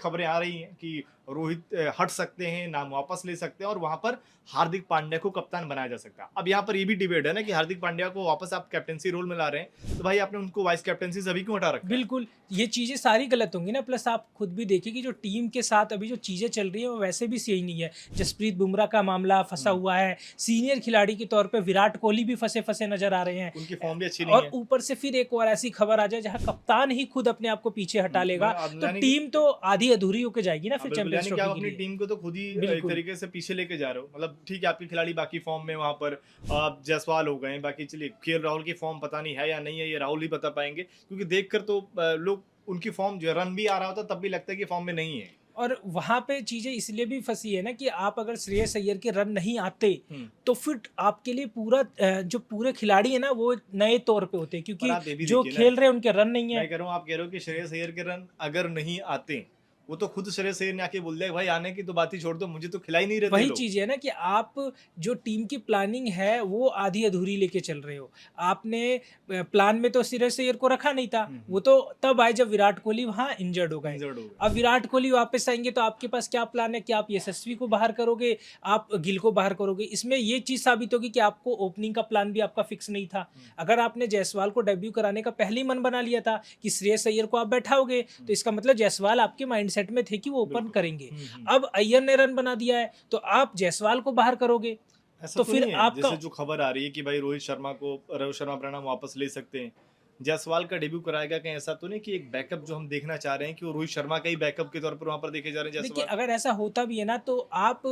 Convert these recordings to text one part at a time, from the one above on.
खबरें आ रही हैं कि रोहित हट सकते हैं, नाम वापस ले सकते हैं और वहाँ पर हार्दिक पांड्या को कप्तान बनाया जा सकता है। अब यहाँ पर ये भी डिबेट है ना कि हार्दिक पांड्या को वापस आप कैप्टेंसी रोल में ला रहे हैं, तो भाई आपने उनको वाइस कैप्टेंसी से अभी क्यों हटा रखा है? बिल्कुल, ये चीज़ें सारी गलत होंगी ना, प्लस आप खुद भी देखिए कि जो टीम के साथ अभी जो चीज़ें चल रही हैं, वो वैसे भी सही नहीं है। जसप्रीत बुमराह का मामला फँसा हुँ, हुआ है, सीनियर खिलाड़ी के तौर पे विराट कोहली भी फँसे-फँसे नज़र आ रहे हैं। उनकी फॉर्म भी अच्छी नहीं और है। ऊपर से फिर एक और ऐसी खबर आ जाए जहाँ कप्तान ही खुद अपने आप को पीछे हटा लेगा, मैं अब तो यानी कि टीम तो आधी-अधूरी होके जाएगी ना फिर बिल्कुल, चैंपियंस यानी कि आप ट्रॉफी के अपनी लिए। टीम को तो खुद ही एक बिल्कुल। तरीके से पीछे लेके जा रहे हो। मतलब ठीक है, आपके खिलाड़ी बाकी फॉर्म में वहाँ पर जायसवाल हो गए हैं, बाकी चलिए केएल राहुल की फॉर्म पता नहीं है या नहीं है, ये राहुल ही बता पाएँगे। क्योंकि देखकर तो लोग उनकी फॉर्म जो है रन भी आ रहा होता है, तब भी लगता है कि फॉर्म में नहीं है। और वहाँ पे चीज़ें इसलिए भी फँसी है ना कि आप अगर श्रेयस अय्यर के रन नहीं आते, हुँ, तो फिर आपके लिए पूरा जो पूरे खिलाड़ी है ना वो नए तौर पे होते हैं, पर क्योंकि आप ये भी जो देखिए ना, खेल रहे हैं उनके रन नहीं है। मैं कह रहा हूँ आप कह रहे हो कि श्रेयस अय्यर के रन अगर नहीं आते, वो तो खुद श्रेयस अय्यर ने आके बोल दिया कि भाई आने की तो बात ही छोड़ दो, मुझे तो खिला ही नहीं रहे थे वही लोग। चीज़ है ना कि आप जो टीम की प्लानिंग है वो आधी अधूरी लेके चल रहे हो। आपने प्लान में तो श्रेयस अय्यर को रखा नहीं था। हुँ, हुँ, वो तो तब आए जब विराट कोहली वहाँ इंजर्ड हो गए। इंजर्ड हो गए। अब विराट कोहली वापस आएँगे तो आपके पास क्या प्लान है कि आप यशस्वी को बाहर करोगे, आप गिल को बाहर करोगे। इसमें ये चीज़ साबित होगी कि आपको ओपनिंग का प्लान भी आपका फिक्स नहीं था। हुँ, अगर आपने जायसवाल को डेब्यू कराने का पहले ही मन बना लिया था कि श्रेयस अय्यर को आप बैठाओगे, हुँ, तो इसका मतलब जायसवाल आपके माइंडसेट में थे कि वो ओपन बिल्कुल। करेंगे। हुँ, हुँ। अब अय्यर ने रन बना दिया है, तो आप जायसवाल को बाहर करोगे, ऐसा तो तो फिर नहीं है, आपका जैसे जो खबर आ रही है कि भाई रोहित शर्मा अपना नाम वापस ले सकते हैं। जायसवाल का डेब्यू कराएगा, कहीं ऐसा तो नहीं कि एक बैकअप जो हम देखना चाह रहे हैं कि वो रोहित शर्मा का ही बैकअप के तौर पर वहाँ पर देखे जा रहे हैं देखिए, जायसवाल? अगर ऐसा होता भी है ना, तो आप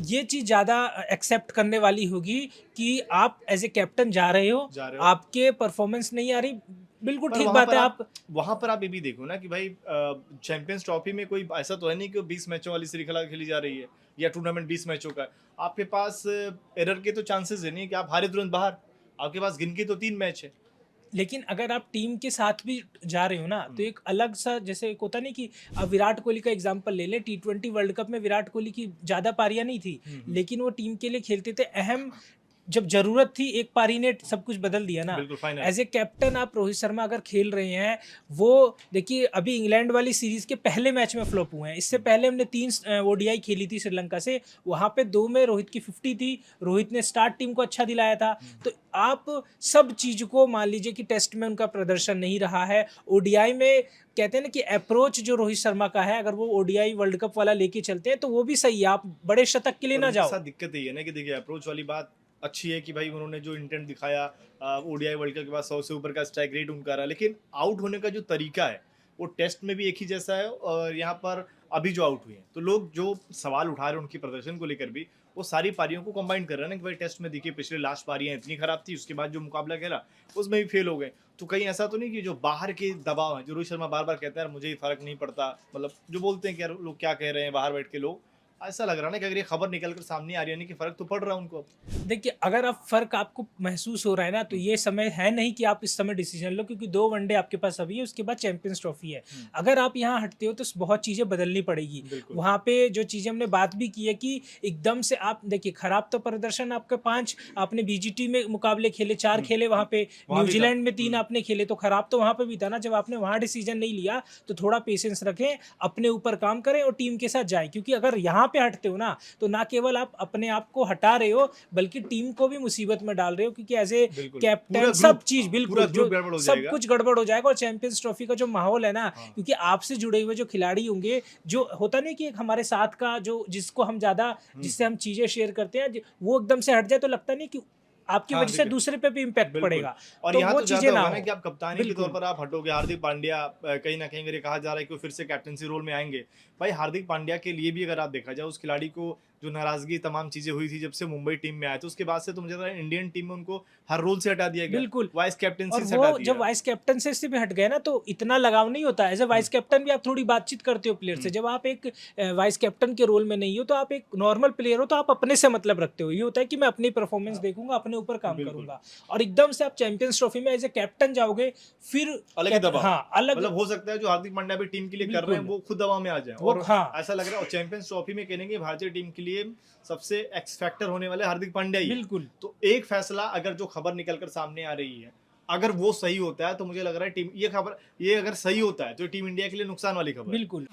ये चीज़ ज़्यादा एक्सेप्ट करने वाली होगी कि आप एज़ ए कैप्टन जा रहे हो, जा रहे हो। आपके परफॉर्मेंस नहीं आ रही, बिल्कुल पर ठीक बात है आप। वहाँ पर आप ये भी देखो ना कि भाई चैंपियंस ट्रॉफी में कोई ऐसा तो है नहीं कि वो 20 मैचों वाली श्रृंखला खेली जा रही है या टूर्नामेंट 20 मैचों का है। आपके पास एरर के तो चांसेस है नहीं कि आप हारे तुरंत बाहर। आपके पास गिन के तो 3 मैच है। लेकिन अगर आप टीम के साथ भी जा रहे हो ना, तो हुँ, एक अलग-सा जैसे एक होता नहीं कि अब विराट कोहली का एग्ज़ाम्पल ले लें, टी20 वर्ल्ड कप में विराट कोहली की ज़्यादा पारियाँ नहीं थी, हुँ, हुँ। लेकिन वो टीम के लिए खेलते थे। अहम जब ज़रूरत थी, एक पारी ने सब कुछ बदल दिया ना। बिल्कुल फाइनल। एज़ ए कैप्टन आप रोहित शर्मा अगर खेल रहे हैं, वो देखिए अभी इंग्लैंड वाली सीरीज़ के पहले मैच में फ्लॉप हुए हैं। इससे हुँ, पहले हमने 3 ओडीआई खेली थी श्रीलंका से, वहाँ पे 2 में रोहित की 50 थी, रोहित ने स्टार्ट टीम को अच्छा दिलाया था। हुँ, तो आप सब चीज़ को मान लीजिए कि टेस्ट में उनका प्रदर्शन नहीं रहा है, ओडीआई में कहते हैं ना कि अप्रोच जो रोहित शर्मा का है, अगर वो ओडीआई वर्ल्ड कप वाला लेके चलते हैं, तो वो भी सही है, आप बड़े शतक के लिए पर ना उनके जाओ। साथ दिक्कत यही है ना कि देखिए अप्रोच वाली बात अच्छी है कि भाई उन्होंने जो इंटेंट दिखाया ओडीआई वर्ल्ड कप के बाद 100 से ऊपर का स्ट्राइक रेट उनका रहा, लेकिन आउट होने का जो तरीका है वो टेस्ट में भी एक ही जैसा है और यहाँ पर अभी जो आउट हुए हैं तो लोग जो सवाल उठा रहे हैं उनके प्रदर्शन को लेकर भी वो सारी पारियों को कंबाइन कर रहे हैं ना कि भाई टेस्ट में देखिए पिछले लास्ट पारियां इतनी खराब थी, उसके बाद जो मुकाबला खेला उसमें भी फेल हो गए। तो कहीं ऐसा तो नहीं कि जो बाहर के दबाव है, जो रोहित शर्मा बार बार कहते हैं यार मुझे ही फर्क नहीं पड़ता, मतलब जो बोलते हैं कि यार लोग क्या कह रहे हैं बाहर बैठ के लोग, ऐसा लग रहा है ना कि अगर ये खबर निकल कर सामने आ रही है ना कि फ़र्क तो पड़ रहा है उनको अब। देखिए, अगर आप फ़र्क आपको महसूस हो रहा है ना, तो हुँ, ये समय है नहीं कि आप इस समय डिसीज़न लो, क्योंकि 2 वनडे आपके पास अभी है, उसके बाद चैंपियंस ट्रॉफ़ी है। हुँ, अगर आप यहाँ हटते हो, तो स बहुत चीज़ें बदलनी पड़ेगी। बिल्कुल। वहाँ पे जो चीज़ें हमने बात भी की है कि एकदम से आप देखिए, खराब तो प्रदर्शन आपका 5 आपने बीजीटी में मुकाबले खेले, 4 हुँ, खेले वहाँ पे, वहाँ भी था। न्यूज़ीलैंड में 3 हुँ, आपने खेले, तो खराब तो वहाँ पे भी था ना। जब आपने वहाँ डिसीज़न नहीं लिया, तो थोड़ा पेशेंस रखें, अपने ऊपर काम करें और टीम के साथ जाएँ। क्योंकि अगर यहाँ पे हटते हो ना, तो ना केवल आप अपने आप को हटा रहे हो, बल्कि टीम को भी मुसीबत में डाल रहे हो, क्योंकि एज़ ए बिल्कुल। पूरा कैप्टन सब ग्रुप चीज़ पूरा बिल्कुल ग्रुप जो गड़बड़ हो सब जाएगा। कुछ गड़बड़ हो जाएगा। और चैंपियंस ट्रॉफी का जो माहौल है ना, हाँ, क्योंकि आपसे जुड़े हुए जो खिलाड़ी होंगे, जो होता नहीं कि एक हमारे साथ का जो जिसको हम ज़्यादा हुँ, जिससे हुँ। हम चीज़ें शेयर करते हैं, वो एकदम से हट जाए, तो लगता नहीं कि आपकी हाँ, वजह से देखिए दूसरे पे भी इम्पैक्ट बिल्कुल। पड़ेगा, और तो यहाँ वो तो चीज़ें ज़्यादा ना होगा ना हो। कि आप कप्तानी के तौर बिल्कुल। पर आप हटोगे, हार्दिक पांड्या कहीं न कहीं अगर ये कहा जा रहा है कि वो फिर से कैप्टेंसी रोल में आएँगे। भाई हार्दिक पांड्या के लिए भी अगर आप देखा जाए उस खिलाड़ी को जो नाराज़गी तमाम चीज़ें हुई थी जब से मुंबई टीम में आया था, उसके बाद से तो मुझे लग रहा है इंडियन टीम में उनको हर रोल से हटा दिया गया, बिल्कुल। वाइस और कैप्टेंसी से वो हटा जब दिया। वाइस कैप्टन से भी हट गए ना, तो इतना लगाव नहीं होता है। As a hmm, vice captain भी आप थोड़ी बातचीत करते हो प्लेयर से। हुँ, जब आप एक वाइस कैप्टन के रोल में नहीं हो, तो आप एक नॉर्मल प्लेयर हो, तो आप अपने से मतलब रखते हो। ये होता है कि मैं अपनी परफॉर्मेंस देखूँगा, अपने ऊपर काम बिल्कुल। करूँगा। और एकदम से आप चैंपियंस ट्रॉफी में एज़ अ कैप्टन जाओगे, फिर अलग ही दबाव। हाँ, अलग मतलब हो सकता है जो हार्दिक पांड्या भी टीम के लिए कर रहे हैं बिल्कुल। वो खुद दबाव में आ जाएँ वो और हाँ, ऐसा लग रहा है और चैंपियंस ट्रॉफी में कहेंगे भारतीय टीम के लिए सबसे एक्स फैक्टर होने वाले हार्दिक पांड्या ही है। बिल्कुल, तो एक फैसला अगर जो खबर निकल कर सामने आ रही है, अगर वो सही होता है तो मुझे लग रहा है टीम ये अगर सही होता है तो टीम इंडिया के लिए नुकसान वाली खबर है। बिल्कुल।